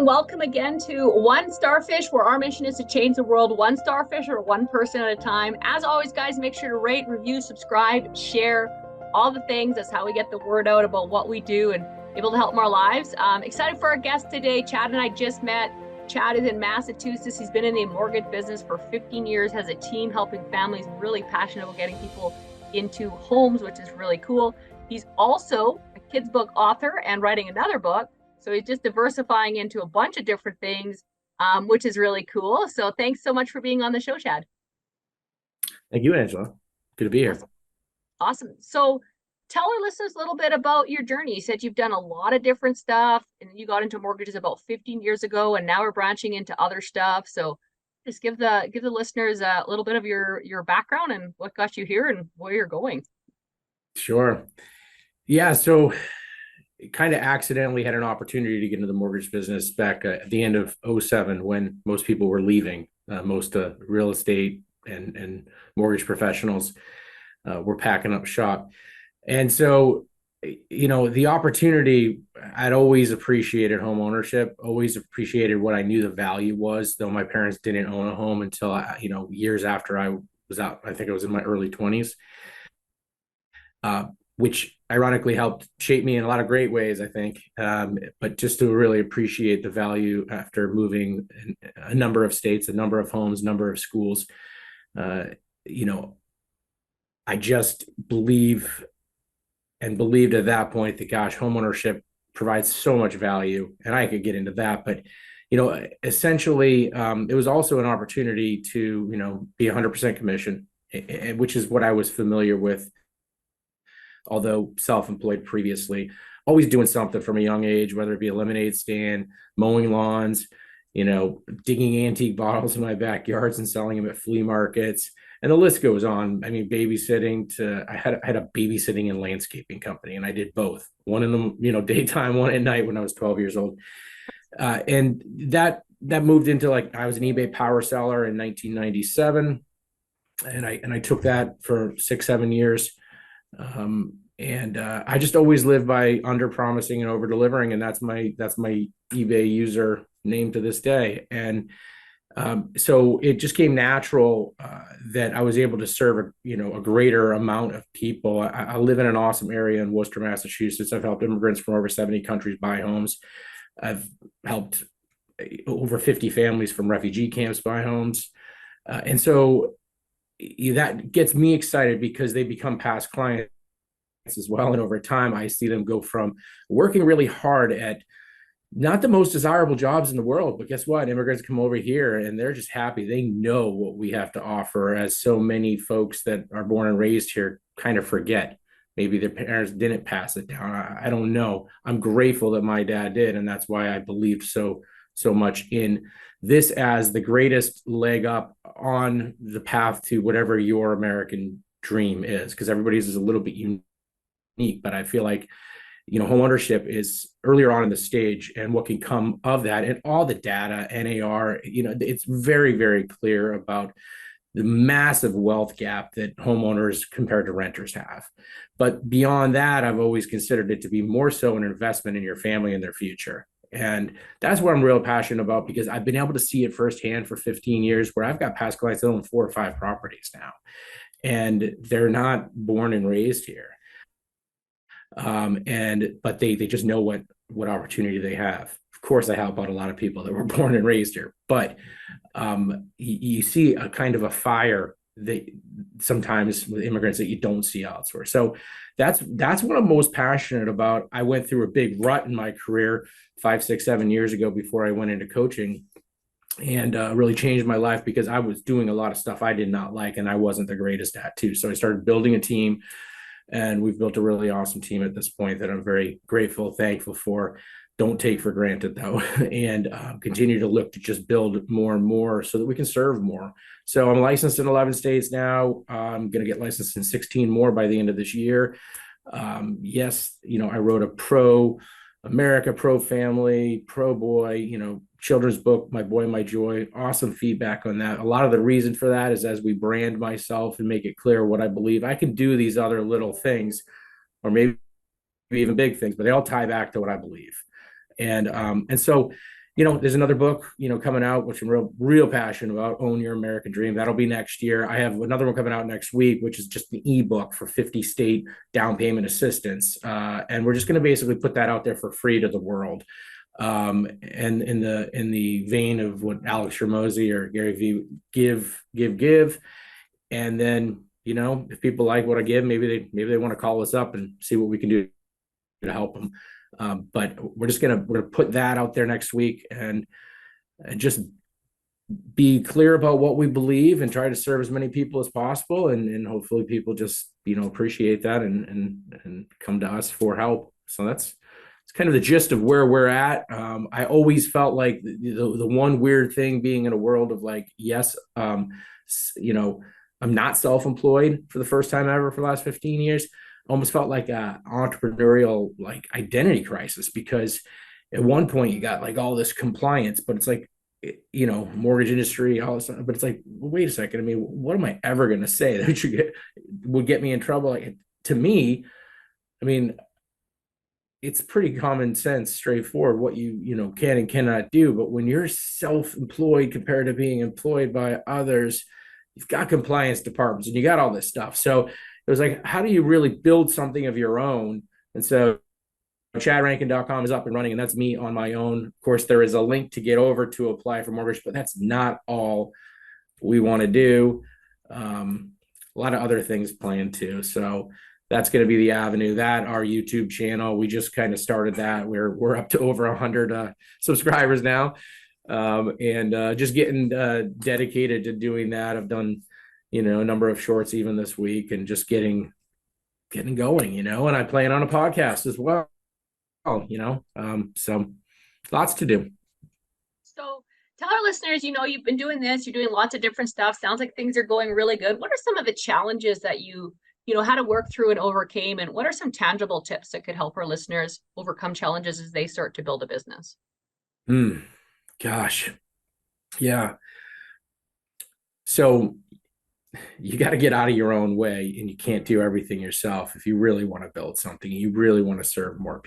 and welcome again to One Starfish, where our mission is to change the world one starfish or one person at a time. As always, guys, make sure to rate, review, subscribe, share, all the things. That's how we get the word out about what we do and able to help more lives. Excited for our guest today. Chad and I just met. Chad is in Massachusetts. He's been in the mortgage business for 15 years, has a team helping families, really passionate about getting people into homes, which is really cool. He's also a kids book author and writing another book. So he's just diversifying into a bunch of different things, which is really cool. So thanks so much for being on the show, Chad. Thank you, Angela. Good to be here. Awesome. So tell our listeners a little bit about your journey. You said you've done a lot of different stuff and you got into mortgages about 15 years ago, and now we're branching into other stuff. So just give the listeners a little bit of your background and what got you here and where you're going. Sure. Yeah. So kind of accidentally had an opportunity to get into the mortgage business back at the end of 2007 when most people were leaving. Most real estate and mortgage professionals were packing up shop. And so, the opportunity, I'd always appreciated home ownership, always appreciated what I knew the value was, though my parents didn't own a home until, years after I was out. I think I was in my early 20s. Which ironically helped shape me in a lot of great ways, I think. But just to really appreciate the value after moving a number of states, a number of homes, number of schools, I just believed at that point that, gosh, homeownership provides so much value, and I could get into that. But, essentially, it was also an opportunity to, be 100% commission, which is what I was familiar with, although self-employed previously, always doing something from a young age, whether it be a lemonade stand, mowing lawns, digging antique bottles in my backyards and selling them at flea markets. And the list goes on. I mean, babysitting I had a babysitting and landscaping company, and I did both. One in the, daytime, one at night when I was 12 years old. And that moved into, I was an eBay PowerSeller in 1997. And I took that for 6-7 years. I just always live by under promising and over delivering. And that's my eBay user name to this day. And so it just came natural that I was able to serve a greater amount of people. I live in an awesome area in Worcester, Massachusetts. I've helped immigrants from over 70 countries buy homes. I've helped over 50 families from refugee camps buy homes. And so that gets me excited because they become past clients as well. And over time, I see them go from working really hard at not the most desirable jobs in the world, but guess what? Immigrants come over here and they're just happy. They know what we have to offer, as so many folks that are born and raised here kind of forget. Maybe their parents didn't pass it down. I don't know. I'm grateful that my dad did. And that's why I believed so much in this as the greatest leg up on the path to whatever your American dream is, because everybody's is a little bit unique. But I feel like, home ownership is earlier on in the stage, and what can come of that, and all the data, NAR, it's very, very clear about the massive wealth gap that homeowners compared to renters have. But beyond that, I've always considered it to be more so an investment in your family and their future. And that's what I'm real passionate about, because I've been able to see it firsthand for 15 years, where I've got past clients that own 4 or 5 properties now, and they're not born and raised here. But they just know what opportunity they have. Of course, I help out a lot of people that were born and raised here, but you see a kind of a fire that sometimes with immigrants that you don't see elsewhere. So that's what I'm most passionate about. I went through a big rut in my career 5, 6, 7 years ago before I went into coaching, and really changed my life because I was doing a lot of stuff I did not like, and I wasn't the greatest at too. So I started building a team, and we've built a really awesome team at this point that I'm very grateful, thankful for. Don't take for granted, though, and continue to look to just build more and more so that we can serve more. So I'm licensed in 11 states now. I'm going to get licensed in 16 more by the end of this year. Yes, I wrote a pro America, pro family, pro boy, children's book, My Boy, My Joy. Awesome feedback on that. A lot of the reason for that is as we brand myself and make it clear what I believe, I can do these other little things, or maybe even big things, but they all tie back to what I believe. And so, there's another book, coming out, which I'm real passionate about, Own Your American Dream. That'll be next year. I have another one coming out next week, which is just the ebook for 50 state down payment assistance. And we're just going to basically put that out there for free to the world. And in the vein of what Alex Hormozy or Gary Vee give. And then, if people like what I give, maybe they want to call us up and see what we can do to help them. But we're gonna put that out there next week and just be clear about what we believe and try to serve as many people as possible, and hopefully people just appreciate that and come to us for help. So it's kind of the gist of where we're at. I always felt like the one weird thing being in a world of like, yes, I'm not self-employed for the first time ever for the last 15 years. Almost felt like a entrepreneurial like identity crisis, because at one point you got like all this compliance, but it's like, mortgage industry, all this stuff. But it's like, well, wait a second. I mean, what am I ever going to say that would get me in trouble? Like, to me, I mean, it's pretty common sense, straightforward what you can and cannot do. But when you're self-employed compared to being employed by others, you've got compliance departments and you got all this stuff. So it was like, how do you really build something of your own? And so chadrankin.com is up and running, and that's me on my own. Of course, there is a link to get over to apply for mortgage, but that's not all we want to do. A lot of other things planned too. So that's going to be the avenue. That our YouTube channel, we just kind of started that. We're up to over 100 subscribers now, and just getting dedicated to doing that. I've done a number of shorts even this week, and just getting going, and I plan on a podcast as well, so lots to do. So tell our listeners, you've been doing this, you're doing lots of different stuff. Sounds like things are going really good. What are some of the challenges that you how to work through and overcame? And what are some tangible tips that could help our listeners overcome challenges as they start to build a business? Gosh. Yeah. So you got to get out of your own way, and you can't do everything yourself if you really want to build something, and you really want to serve more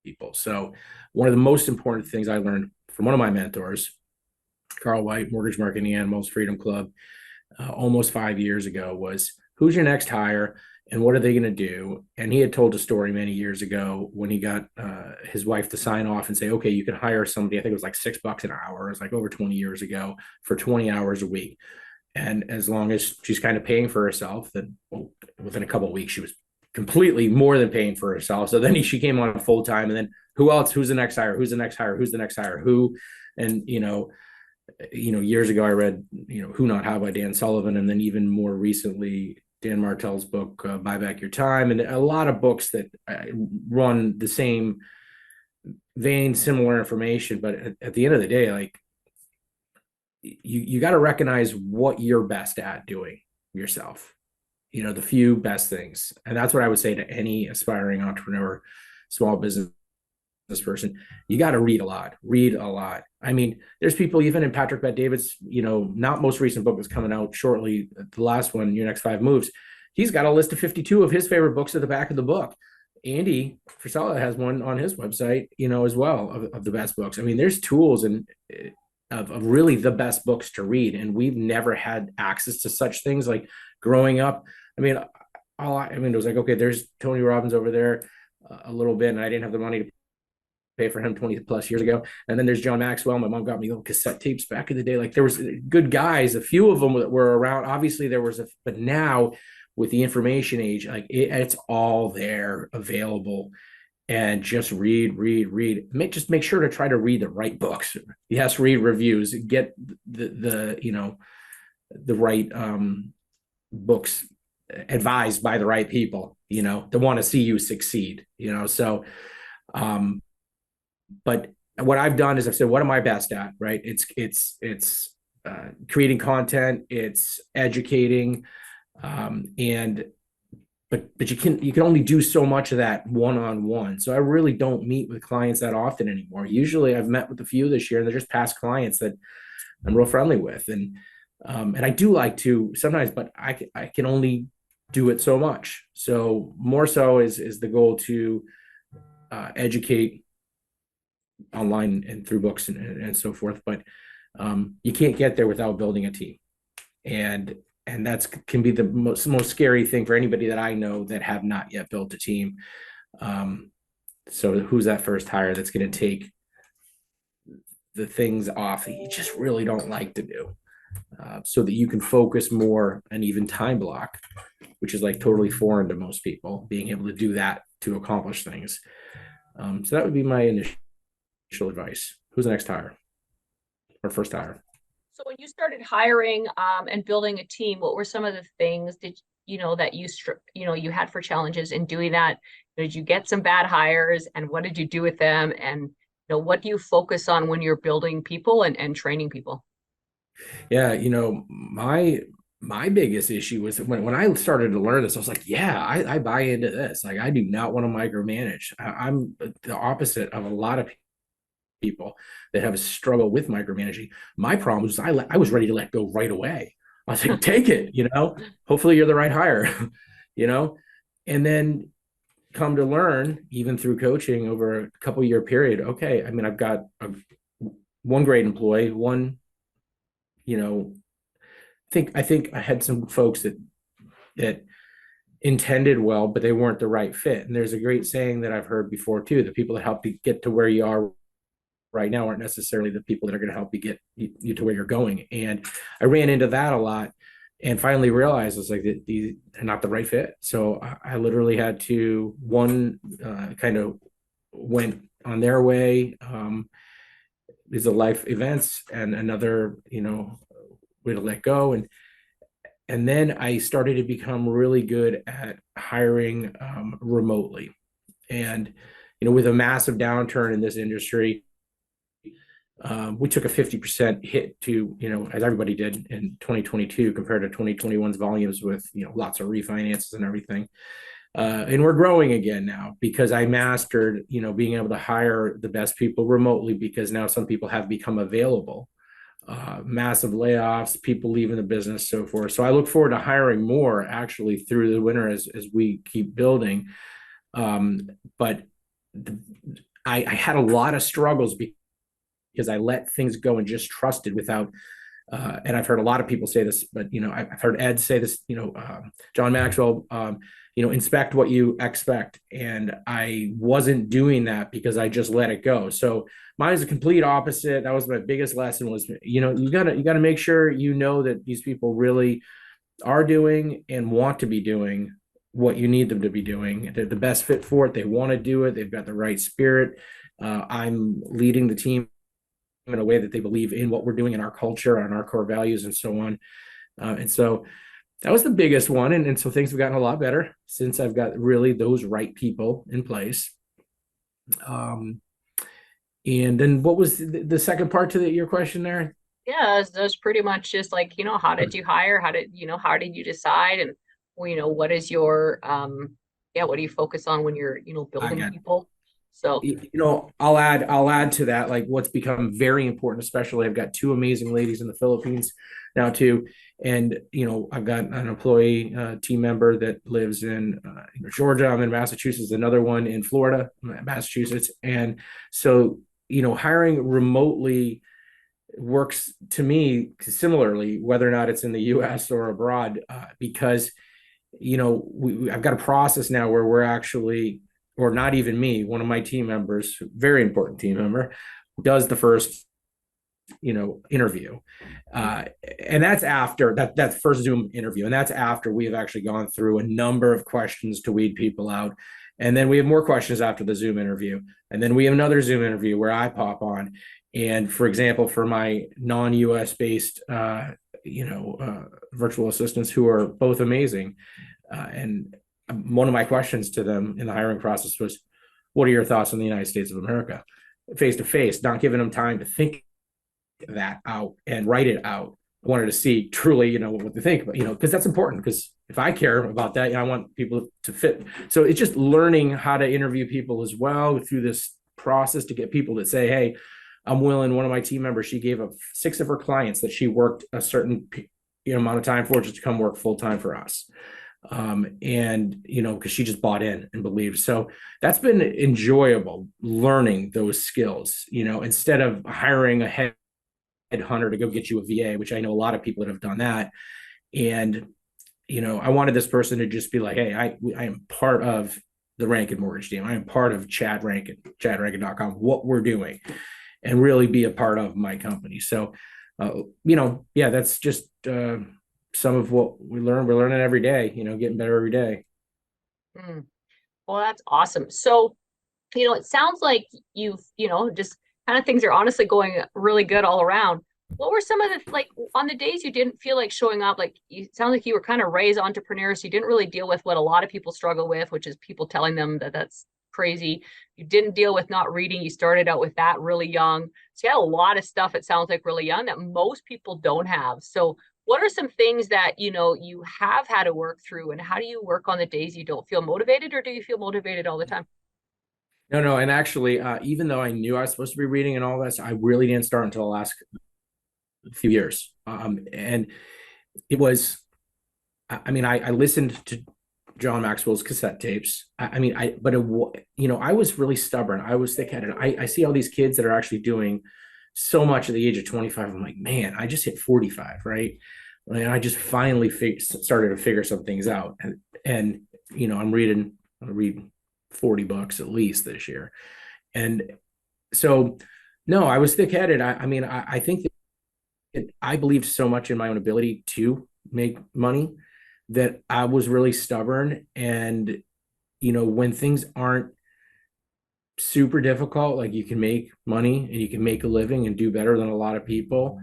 people. So one of the most important things I learned from one of my mentors, Carl White, Mortgage Marketing Animals Freedom Club, almost 5 years ago, was who's your next hire and what are they going to do? And he had told a story many years ago when he got his wife to sign off and say, okay, you can hire somebody. I think it was like $6 an hour. It was like over 20 years ago, for 20 hours a week. And as long as she's kind of paying for herself, then within a couple of weeks, she was completely more than paying for herself. So then she came on full time, and then who else? Who's the next hire? Who's the next hire? Who's the next hire? Who? And, years ago I read, Who Not How by Dan Sullivan. And then even more recently, Dan Martell's book, Buy Back Your Time, and a lot of books that run the same vein, similar information. But at the end of the day, like, you got to recognize what you're best at doing yourself, the few best things. And that's what I would say to any aspiring entrepreneur, small business person. You got to read a lot. I mean, there's people even in Patrick Bet-David's, not most recent book that's coming out shortly, the last one, Your Next 5 Moves. He's got a list of 52 of his favorite books at the back of the book. Andy Frisella has one on his website, as well, of the best books. I mean, there's tools and of really the best books to read. And we've never had access to such things. Like growing up, I mean, it was like, okay, there's Tony Robbins over there a little bit, and I didn't have the money to pay for him 20 plus years ago. And then there's John Maxwell. My mom got me little cassette tapes back in the day. Like, there was good guys, a few of them that were around. Obviously there was but now with the information age, like it's all there available. And just read. Just make sure to try to read the right books. Yes, read reviews, get the right books advised by the right people, that want to see you succeed, so but what I've done is I've said, what am I best at? Right. It's creating content, it's educating. But you can only do so much of that one-on-one. So I really don't meet with clients that often anymore. Usually I've met with a few this year, and they're just past clients that I'm real friendly with. And I do like to sometimes, but I can only do it so much. So more so is the goal to educate online and through books and so forth. But you can't get there without building a team. And that's can be the most scary thing for anybody that I know that have not yet built a team. So who's that first hire that's going to take the things off that you just really don't like to do, so that you can focus more and even time block, which is like totally foreign to most people, being able to do that to accomplish things. So that would be my initial advice. Who's the next hire or first hire? So when you started hiring and building a team, what were some of the things that that you had for challenges in doing that? Did you get some bad hires, and what did you do with them? And what do you focus on when you're building people and training people? Yeah, my biggest issue was when I started to learn this, I was like, yeah, I buy into this. Like, I do not want to micromanage. I'm the opposite of a lot of people that have a struggle with micromanaging. My problem was I was ready to let go right away. I was like, take it, hopefully you're the right hire, you know, and then come to learn, even through coaching over a couple year period. Okay, I mean, I've got one great employee, one, I think I had some folks that intended well, but they weren't the right fit. And there's a great saying that I've heard before too: the people that help you get to where you are right now aren't necessarily the people that are going to help you get you to where you're going. And I ran into that a lot, and finally realized I was like, these are not the right fit. So I literally had to kind of went on their way. These are life events, and another, way to let go. And then I started to become really good at hiring remotely. And, with a massive downturn in this industry, we took a 50% hit to, as everybody did in 2022 compared to 2021's volumes with, lots of refinances and everything. And we're growing again now because I mastered, being able to hire the best people remotely, because now some people have become available. Massive layoffs, people leaving the business, so forth. So I look forward to hiring more actually through the winter as we keep building. But I had a lot of struggles because I let things go and just trusted without, and I've heard a lot of people say this, but, I've heard Ed say this, John Maxwell, inspect what you expect. And I wasn't doing that because I just let it go. So mine is a complete opposite. That was my biggest lesson was, you gotta make sure, that these people really are doing and want to be doing what you need them to be doing. They're the best fit for it. They want to do it. They've got the right spirit. I'm leading the team in a way that they believe in what we're doing in our culture and our core values and so on. And so that was the biggest one. And so things have gotten a lot better since I've got really those right people in place. And then what was the second part to your question there? Yeah, that's pretty much just like, how did you hire? How did you decide? And, what is your, what do you focus on when you're, building people? So, I'll add to that, like what's become very important, especially I've got two amazing ladies in the Philippines now too. And, I've got an employee team member that lives in Georgia. I'm in Massachusetts, another one in Florida, Massachusetts. And so, hiring remotely works to me similarly, whether or not it's in the US or abroad, because, I've got a process now where we're actually, or not even me, one of my team members, very important team member, does the first, interview. And that's after that first Zoom interview. And that's after we have actually gone through a number of questions to weed people out. And then we have more questions after the Zoom interview. And then we have another Zoom interview where I pop on. And for example, for my non-US based, virtual assistants who are both amazing. And one of my questions to them in the hiring process was, what are your thoughts on the United States of America? Face to face, not giving them time to think that out and write it out. I wanted to see truly, what they think, but, because that's important, because if I care about that, I want people to fit. So it's just learning how to interview people as well through this process to get people that say, hey, I'm willing. One of my team members, she gave up 6 of her clients that she worked a certain amount of time for just to come work full time for us. And, because she just bought in and believed. So that's been enjoyable, learning those skills, instead of hiring a headhunter to go get you a VA, which I know a lot of people that have done that. And, I wanted this person to just be like, hey, I am part of the Rankin mortgage team. I am part of Chad Rankin, chadrankin.com, what we're doing, and really be a part of my company. So, yeah, that's just some of what we learn. We're learning every day, getting better every day. Mm. Well, that's awesome. So, it sounds like you've, just kind of things are honestly going really good all around. What were some of the, like, on the days you didn't feel like showing up, like, you sound like you were kind of raised entrepreneurs. So you didn't really deal with what a lot of people struggle with, which is people telling them that that's crazy. You didn't deal with not reading. You started out with that really young. So you had a lot of stuff, it sounds like, really young that most people don't have. So what are some things that, you have had to work through, and how do you work on the days you don't feel motivated, or do you feel motivated all the time? No. And actually, even though I knew I was supposed to be reading and all this, I really didn't start until the last few years. And it was, I listened to John Maxwell's cassette tapes. I was really stubborn. I was thick-headed. I see all these kids that are actually doing so much at the age of 25. I'm like, man, I just hit 45, right? And I just finally started to figure some things out. And I read 40 books at least this year. And so, no, I was thick-headed. I think that I believed so much in my own ability to make money that I was really stubborn. And, when things aren't super difficult, like you can make money and you can make a living and do better than a lot of people,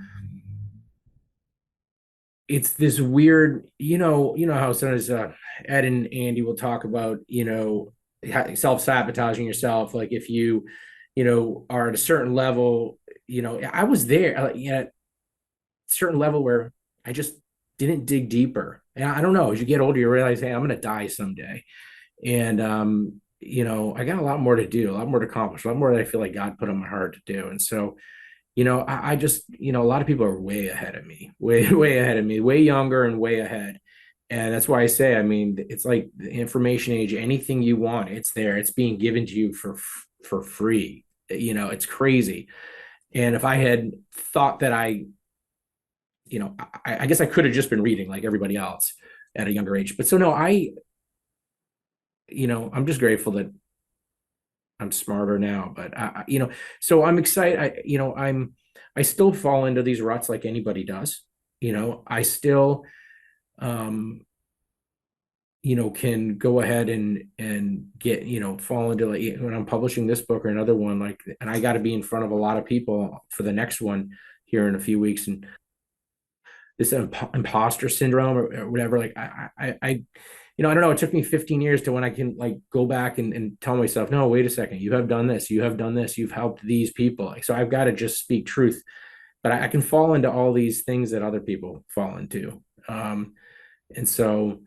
it's this weird, how sometimes Ed and Andy will talk about, self-sabotaging yourself. Like if you, are at a certain level, I was there at a certain level where I just didn't dig deeper. And I don't know, as you get older, you realize, hey, I'm going to die someday. And, I got a lot more to do, a lot more to accomplish, a lot more that I feel like God put on my heart to do. And so, I just, a lot of people are way ahead of me, way, way ahead of me, way younger and way ahead. And that's why I say, it's like the information age, anything you want, it's there, it's being given to you for free. It's crazy. And if I had thought that I guess I could have just been reading like everybody else at a younger age. But so no, I'm just grateful that I'm smarter now. But so I'm excited. I still fall into these ruts like anybody does. I still, can go ahead and get, fall into, like, when I'm publishing this book or another one, like, and I got to be in front of a lot of people for the next one here in a few weeks, and this imposter syndrome or whatever. Like I don't know. It took me 15 years to when I can like go back and tell myself, no, wait a second, you have done this, you've helped these people. Like, so I've got to just speak truth, but I can fall into all these things that other people fall into. And so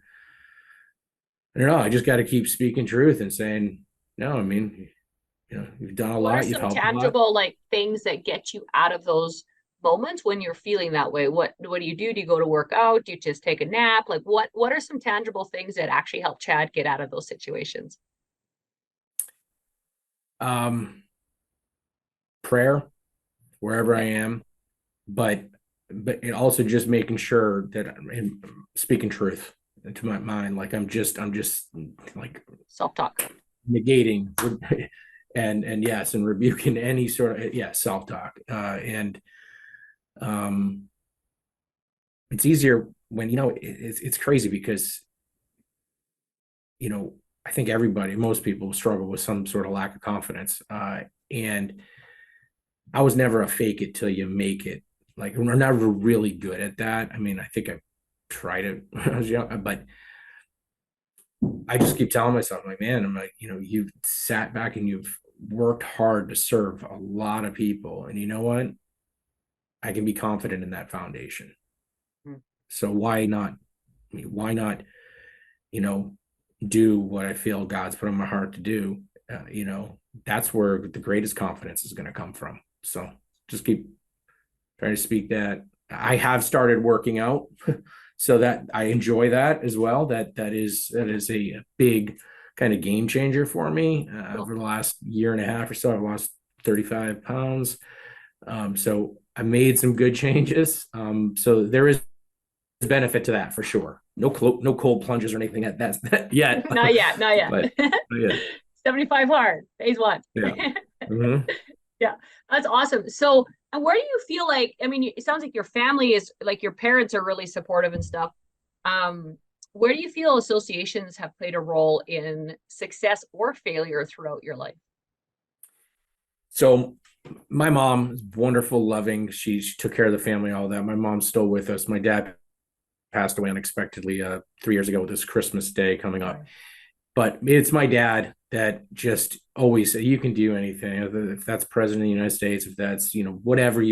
I don't know. I just got to keep speaking truth and saying, no, you've done a What are lot, you've some helped a lot. tangible, like, things that get you out of those moments when you're feeling that way? What do you do? Do you go to work out? Do you just take a nap? Like, what are some tangible things that actually help Chad get out of those situations? Um, Prayer wherever I am, but it also just making sure that I'm speaking truth to my mind. Like I'm just like Self-talk. negating and yes, and rebuking any sort of self-talk. And um it's easier when it's crazy because I think most people struggle with some sort of lack of confidence. And I was never a fake it till you make it. Like we're never really good at that. I think I tried it when I was young, but I just keep telling myself, like, man, I'm like, you've sat back and you've worked hard to serve a lot of people. And you know what? I can be confident in that foundation. Mm. So why not? Why not, you know, do what I feel God's put on my heart to do? That's where the greatest confidence is going to come from. So just keep trying to speak that. I have started working out. So that I enjoy that as well. That is a big kind of game changer for me. Cool. Over the last year and a half or so, I've lost 35 pounds. So I made some good changes. So there is benefit to that for sure. No cold plunges or anything that's that yet. Not yet, not yet. But yeah, 75 hard, phase one. yeah. Mm-hmm. Yeah, that's awesome. So, and where do you feel like, I mean, it sounds like your family is like your parents are really supportive and stuff. Where do you feel associations have played a role in success or failure throughout your life? So my mom is wonderful, loving. She took care of the family, all that. My mom's still with us. My dad passed away unexpectedly 3 years ago with this Christmas Day coming up. But it's my dad that just always said, you can do anything. If that's president of the United States, if that's, whatever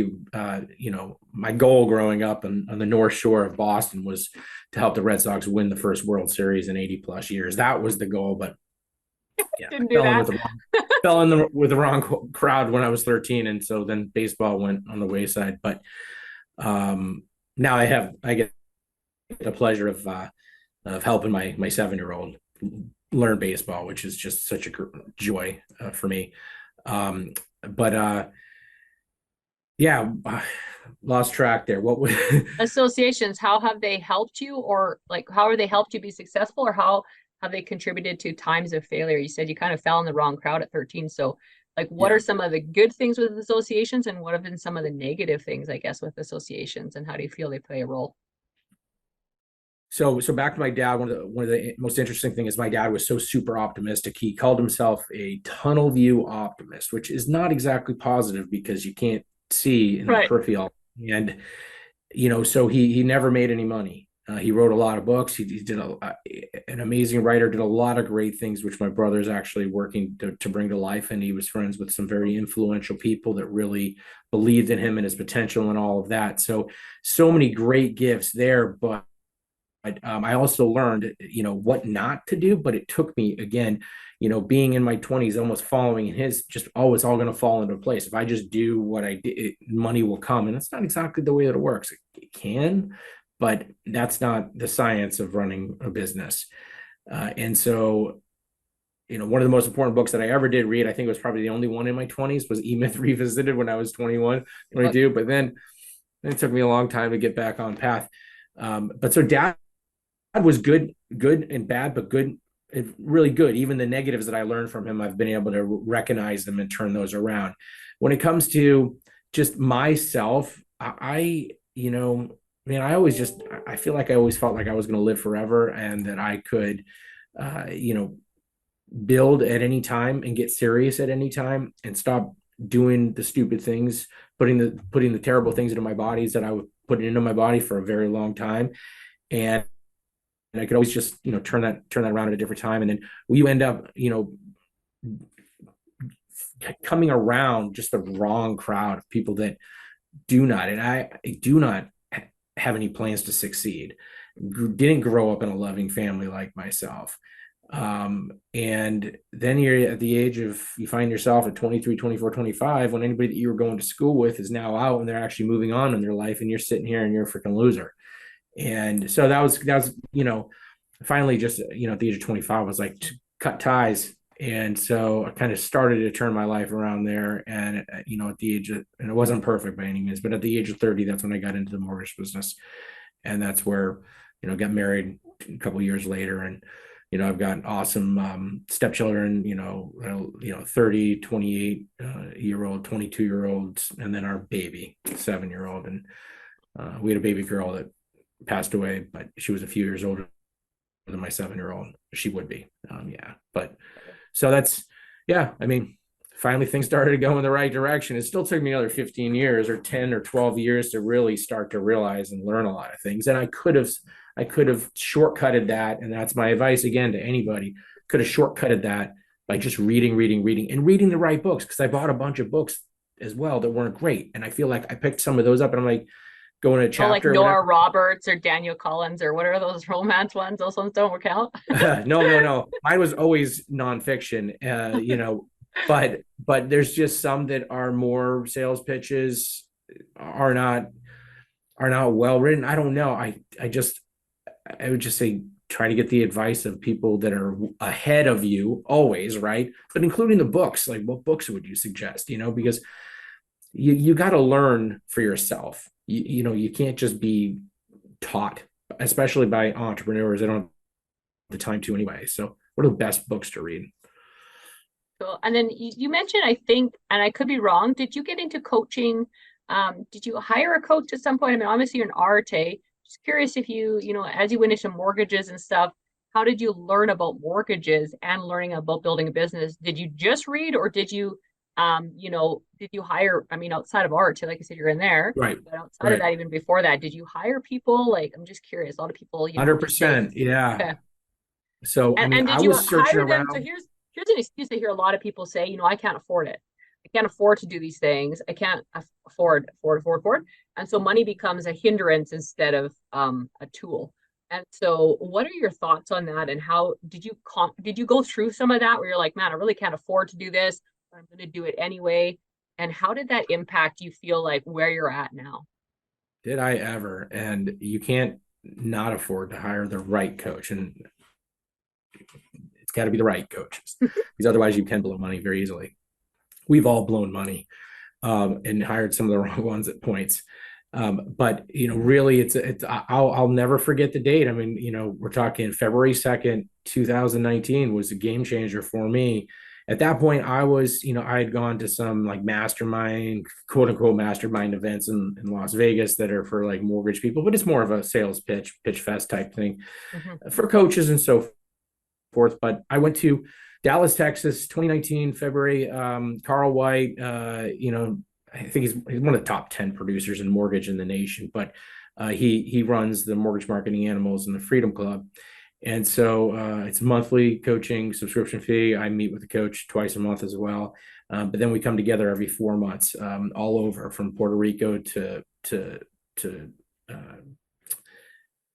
my goal growing up on the North Shore of Boston was to help the Red Sox win the first World Series in 80 plus years. That was the goal. But yeah, Didn't do that. with the wrong crowd when I was 13. And so then baseball went on the wayside. But now I get the pleasure of helping my 7-year-old learn baseball, which is just such a joy for me. But yeah, lost track there. What would Associations, how have they helped you, or like how have they helped you be successful, or how have they contributed to times of failure? You said you kind of fell in the wrong crowd at 13. So like what are some of the good things with associations, and what have been some of the negative things, I guess, with associations, and how do you feel they play a role? So back to my dad. One of the most interesting thing is my dad was so super optimistic. He called himself a tunnel view optimist, which is not exactly positive because you can't see in the peripheral. And so he never made any money. He wrote a lot of books. He did an amazing writer. Did a lot of great things, which my brother's actually working to bring to life. And he was friends with some very influential people that really believed in him and his potential and all of that. So many great gifts there, but I also learned, what not to do, but it took me again, being in my 20s, almost following his, just always all going to fall into place. If I just do what I did, money will come. And it's not exactly the way that it works. It can, but that's not the science of running a business. And so, one of the most important books that I ever did read, I think it was probably the only one in my 20s, was E-Myth Revisited when I was 21, 22. But then it took me a long time to get back on path. But so dad was good and bad, but good, really good. Even the negatives that I learned from him, I've been able to recognize them and turn those around. When it comes to just myself, I feel like I always felt like I was going to live forever and that I could, build at any time and get serious at any time and stop doing the stupid things, putting the terrible things into my bodies that I would put into my body for a very long time. And I could always just, turn that around at a different time. And then you end up, coming around just the wrong crowd of people that do not, and I do not have any plans to succeed. Didn't grow up in a loving family like myself. And then you're at the age of, you find yourself at 23, 24, 25, when anybody that you were going to school with is now out and they're actually moving on in their life. And you're sitting here and you're a freaking loser. And so that was, finally just, at the age of 25, I was like, cut ties. And so I kind of started to turn my life around there. And, at the age of, and it wasn't perfect by any means, but at the age of 30, that's when I got into the mortgage business. And that's where, got married a couple of years later. And, I've got awesome stepchildren, 30, 28 year old, 22-year-olds, and then our baby, 7-year-old. And we had a baby girl that passed away, but she was a few years older than my 7-year-old. She would be. But so that's, finally things started to go in the right direction. It still took me another 15 years or 10 or 12 years to really start to realize and learn a lot of things. And I could have shortcutted that. And that's my advice again to anybody. Could have shortcutted that by just reading and reading the right books. Cause I bought a bunch of books as well that weren't great. And I feel like I picked some of those up and I'm like, going to a chapter. Like Nora Roberts or Daniel Collins or what are those romance ones? Those ones don't work out. No. Mine was always nonfiction, but there's just some that are more sales pitches, are not well written. I don't know. I would just say try to get the advice of people that are ahead of you always, right? But including the books, like what books would you suggest? Because you got to learn for yourself. You can't just be taught, especially by entrepreneurs. They don't have the time to anyway. So what are the best books to read? Cool. And then you mentioned, I think, and I could be wrong, did you get into coaching? Did you hire a coach at some point? I mean, obviously you're an RTA. Just curious if as you went into mortgages and stuff, how did you learn about mortgages and learning about building a business? Did you just read, or did you hire, I mean, outside of art, like you said, you're in there, Right. but outside of Right. that, even before that, did you hire people? Like, I'm just curious. A lot of people, just say, 100%. Yeah. okay. So, I mean, And I did you was searching hire them? So around. here's an excuse I hear a lot of people say, I can't afford it. I can't afford to do these things. I can't afford. And so money becomes a hindrance instead of a tool. And so what are your thoughts on that? And how did you go through some of that where you're like, man, I really can't afford to do this, but I'm going to do it anyway? And how did that impact you feel like where you're at now? Did I ever? And you can't not afford to hire the right coach. And it's got to be the right coaches because otherwise you can blow money very easily. We've all blown money and hired some of the wrong ones at points. But really, it's I'll never forget the date. I mean, we're talking February 2nd, 2019 was a game changer for me. At that point, I had gone to some like mastermind, quote unquote mastermind events in Las Vegas that are for like mortgage people, but it's more of a sales pitch fest type thing Mm-hmm. for coaches and so forth. But I went to Dallas, Texas, 2019, February. Carl White, I think he's one of the top 10 producers in mortgage in the nation, but he runs the mortgage marketing animals in the Freedom Club. And so it's monthly coaching subscription fee. I meet with the coach twice a month as well. But then we come together every 4 months, all over from Puerto Rico to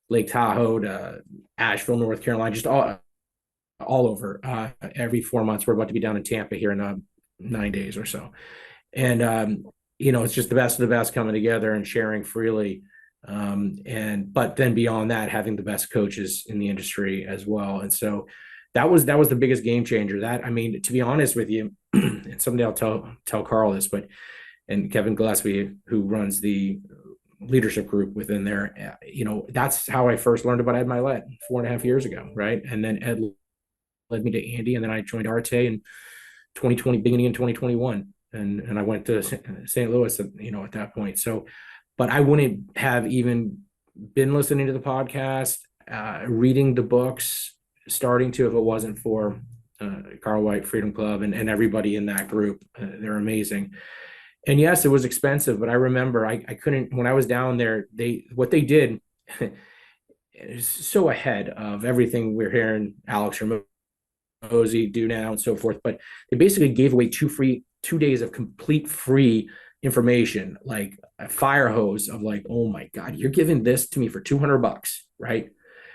Lake Tahoe to Asheville, North Carolina, just all over. Every 4 months, we're about to be down in Tampa here in 9 days or so. And it's just the best of the best coming together and sharing freely. But then beyond that, having the best coaches in the industry as well. And so that was the biggest game changer. That, I mean, to be honest with you, and someday I'll tell Carl this, and Kevin Gillespie, who runs the leadership group within there, that's how I first learned about Ed Milet 4.5 years ago, right? And then Ed led me to Andy, and then I joined RTA in 2020, beginning in 2021, and I went to St. Louis, at that point. So, but I wouldn't have even been listening to the podcast, reading the books, starting to, if it wasn't for Carl White, Freedom Club, and everybody in that group. They're amazing. And yes, it was expensive, but I remember I couldn't, when I was down there, what they did is so ahead of everything we're hearing Alex Hormozi do now and so forth. But they basically gave away 2 days of complete free information, like a fire hose of like, oh my God, you're giving this to me for $200, right?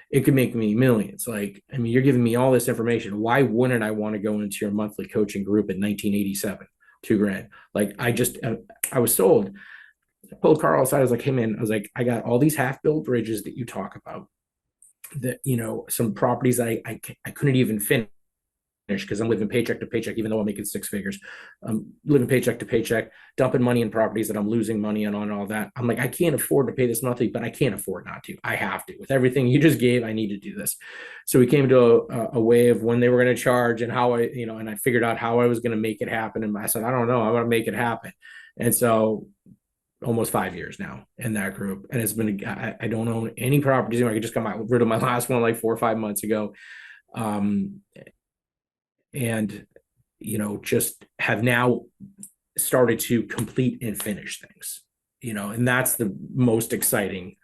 It could make me millions. Like, I mean, you're giving me all this information. Why wouldn't I want to go into your monthly coaching group in 1987, $2,000? Like, I was sold. I pulled Carl aside. I was like, hey man, I got all these half-built bridges that you talk about, that, some properties that I couldn't even finish because I'm living paycheck to paycheck, even though I'm making six figures. I'm living paycheck to paycheck, dumping money in properties that I'm losing money on and all that. I'm like, I can't afford to pay this monthly, but I can't afford not to. I have to. With everything you just gave, I need to do this. So we came to a way of when they were going to charge and how and I figured out how I was going to make it happen. And I said, I don't know, I'm going to make it happen. And so almost 5 years now in that group. And it's been, I don't own any properties anymore. I just got rid of my last one like 4 or 5 months ago. And just have now started to complete and finish things, and that's the most exciting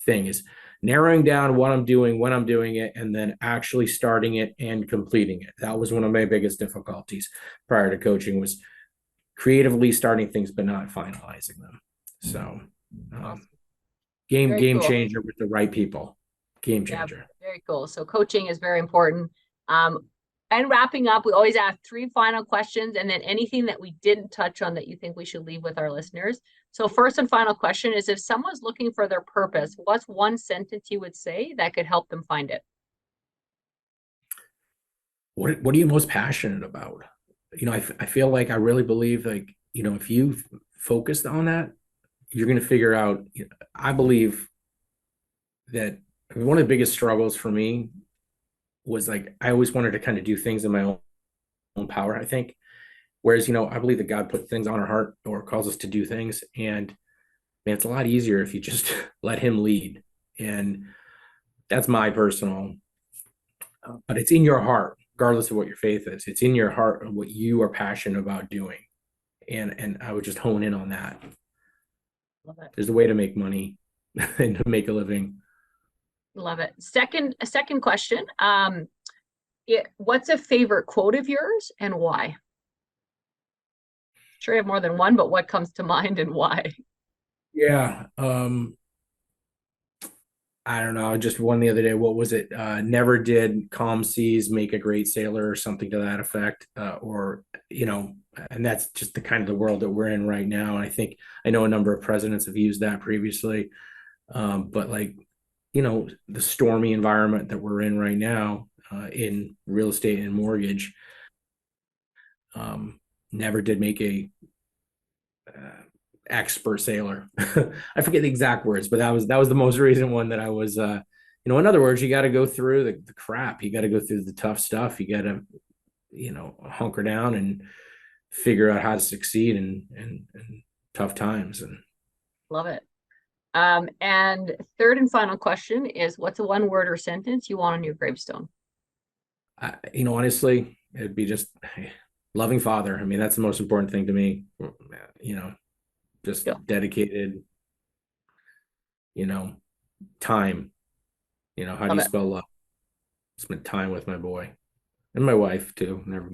thing, is narrowing down what I'm doing, when I'm doing it, and then actually starting it and completing it. That was one of my biggest difficulties prior to coaching, was creatively starting things but not finalizing them. So Very game cool. changer with the right people. Game changer. Yeah, very cool. So coaching is very important. And wrapping up, we always ask 3 final questions and then anything that we didn't touch on that you think we should leave with our listeners. So first and final question is, if someone's looking for their purpose, what's one sentence you would say that could help them find it? What are you most passionate about? I feel like I really believe, like, if you focused on that, you're going to figure out. I believe that one of the biggest struggles for me was, like, I always wanted to kind of do things in my own power, I think. Whereas, I believe that God put things on our heart or calls us to do things. And man, it's a lot easier if you just let him lead. And that's my personal, but it's in your heart, regardless of what your faith is. It's in your heart of what you are passionate about doing. And I would just hone in on that. Love it. There's a way to make money and to make a living. Love it. Second question. What's a favorite quote of yours and why? Sure, you have more than one, but what comes to mind and why? Yeah. I don't know. Just one the other day. What was it? Never did calm seas make a great sailor, or something to that effect. And that's just the kind of the world that we're in right now. And I know a number of presidents have used that previously. But, like, the stormy environment that we're in right now, in real estate and mortgage, never did make a expert sailor. I forget the exact words, but that was the most recent one that I was, in other words, you got to go through the crap. You got to go through the tough stuff. You got to, hunker down and figure out how to succeed in tough times. And Love it. And third and final question is, what's a one word or sentence you want on your gravestone? Honestly, it'd be just, hey, loving father. I mean, that's the most important thing to me. Just dedicated, time. How do Love you it. spell love? Spend time with my boy and my wife too. Never,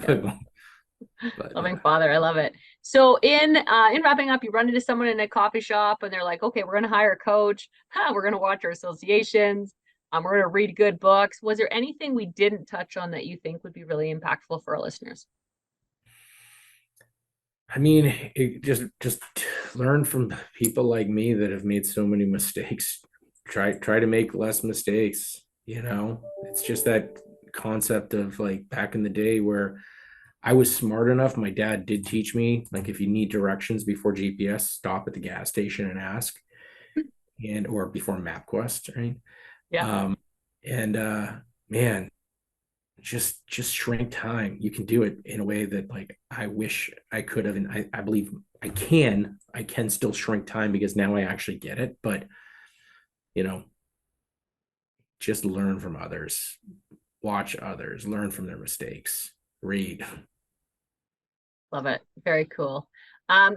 but Loving father. I love it. So in wrapping up, you run into someone in a coffee shop and they're like, okay, we're going to hire a coach. We're going to watch our associations. We're going to read good books. Was there anything we didn't touch on that you think would be really impactful for our listeners? I mean, just learn from people like me that have made so many mistakes. Try to make less mistakes. It's just that concept of, like, back in the day where I was smart enough. My dad did teach me, like, if you need directions before GPS, stop at the gas station and ask, or before MapQuest, right? Yeah. Man, just shrink time. You can do it in a way that, like, I wish I could have, and I believe I can still shrink time because now I actually get it. But just learn from others, watch others, learn from their mistakes, read. Love it. Very cool.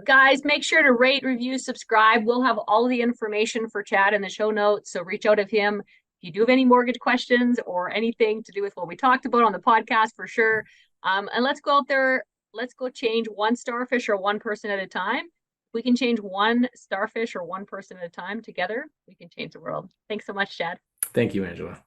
Guys, make sure to rate, review, subscribe. We'll have all the information for Chad in the show notes. So reach out to him if you do have any mortgage questions or anything to do with what we talked about on the podcast, for sure. And let's go out there. Let's go change one starfish or one person at a time. If we can change one starfish or one person at a time together, we can change the world. Thanks so much, Chad. Thank you, Angela.